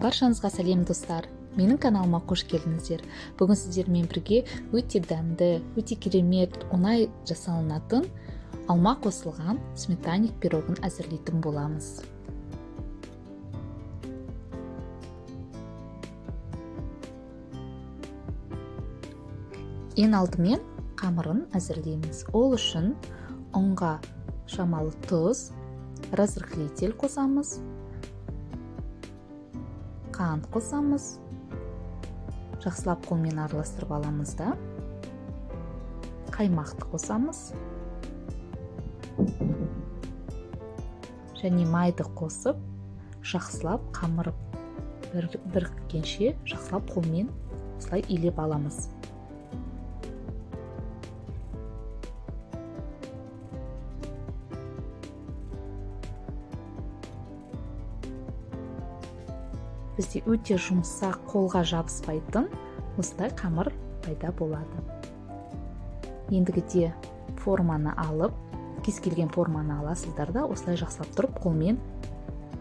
Баршаңызға сәлем достар. Менің каналыма қош келдіңіздер. Бүгін сіздермен бірге өте дәмді, өте керемет, оңай жасалынатын алма қосылған сметаник пирогын әзірлейтін боламыз. Ең алдымен қамырын әзірлейміз. Ол үшін ұнға шамалы тұз, разрыхлитель қосамыз, қант қосамыз, жақсылап қолмен араластырып аламыз да, қаймақты қосамыз және майды қосып, жақсылап қамырып біріккенше жақсылап қолмен осылай илеп аламыз. Бізде өте жұмсақ, қолға жабыспайтын осылай қамыр пайда болады. Ендігіде форманы алып, кез келген форманы аласыздар да, осылай жақсылап тұрып қолмен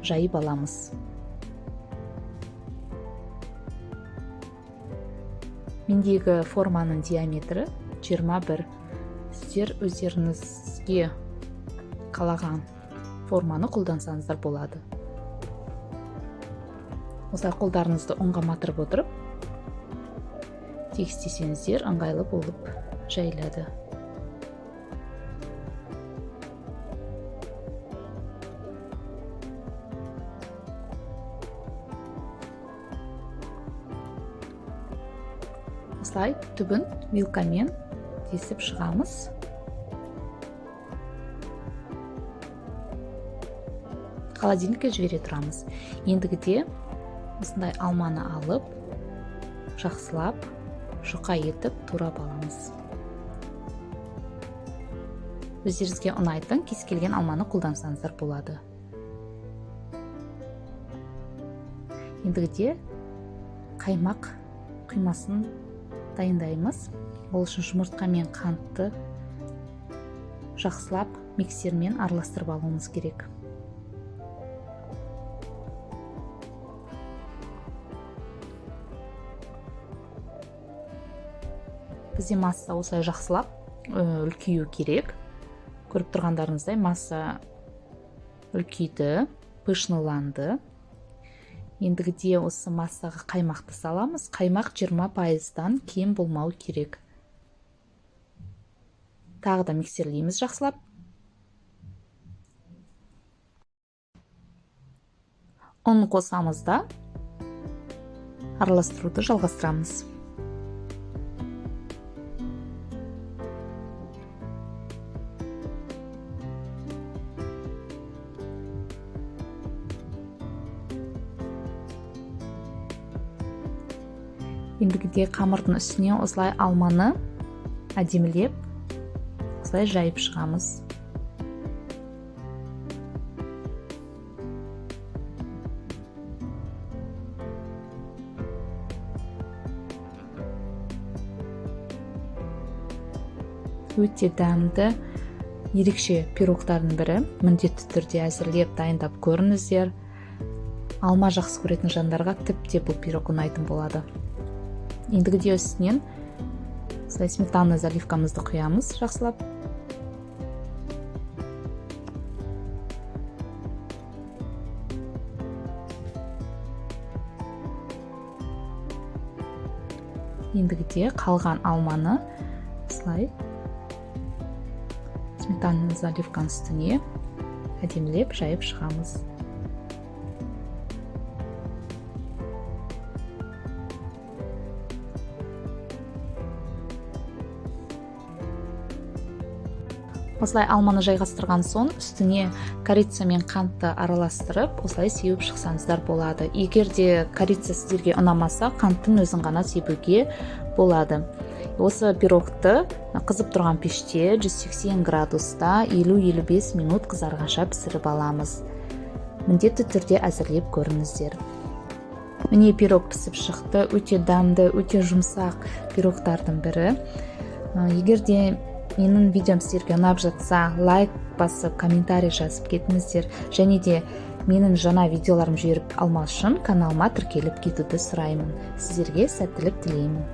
жайып аламыз. Мендегі форманың диаметрі 21. Сіздер өздеріңізге қалаған форманы қолдансаңыздар болады. Осылай қолдарыңызды ұнға матырып отырып, тегістесеңіздер ыңғайлы болып жайылады. Осылай түбін вилкамен тесіп шығамыз. Холодильникке жібере тұрамыз. Ендігіде осындай алманы алып, жақсылап, жұқа етіп турап аламыз. Өздеріңізге ұнайтын кез келген алманы қолдансаңыздар болады. Ендігіде қаймақ құймасын дайындаймыз. Ол үшін жұмыртқа мен қантты жақсылап миксермен араластырып алуымыз керек. Бізде масса осылай жақсылап үлкею керек. Көріп тұрғандарыңыздай масса үлкейді, пышныланды. Ендігіде осы массаға қаймақты саламыз. Қаймақ 20%-дан кем болмау керек. Тағы да миксерлейміз жақсылап. Ұн қосамыз да араластыруды жалғастырамыз. Ендігіде қамырдың үстіне осылай алманы әдемілеп, осылай жайып шығамыз. Өте дәмді, ерекше пирогтардың бірі. Міндетті түрде әзірлеп дайындап көріңіздер. Алма жақсы көретін жандарға тіпті бұл пирог ұнайтын болады. Ендігіде үстінен сметана заливкамызды құямыз жақсылап. Ендігіде қалған алманы осылай сметана заливканың үстіне әдемілеп жайып шығамыз. Осылай алманы жайғастырған соң, үстіне корица мен қантты араластырып, осылай сеуіп шықсаңыздар болады. Егер де корица сіздерге ұнамаса, қанттың өзін ғана себуге болады. Осы пирогты қызып тұрған пеште 180 градуста 50-55 минут қызарғанша пісіріп аламыз. Міндетті түрде әзірлеп көріңіздер. Міне пирог пісіп шықты. Өте дәмді, өте жұмсақ пирогтардың бірі. Егер де менің видеом сіздерге ұнап жатса, лайк басып, комментарий жазып кетіңіздер. Және де менің жаңа видеоларым жіберіп алмас үшін каналыма тіркеліп кетуді сұраймын. Сіздерге сәттілік тілеймін.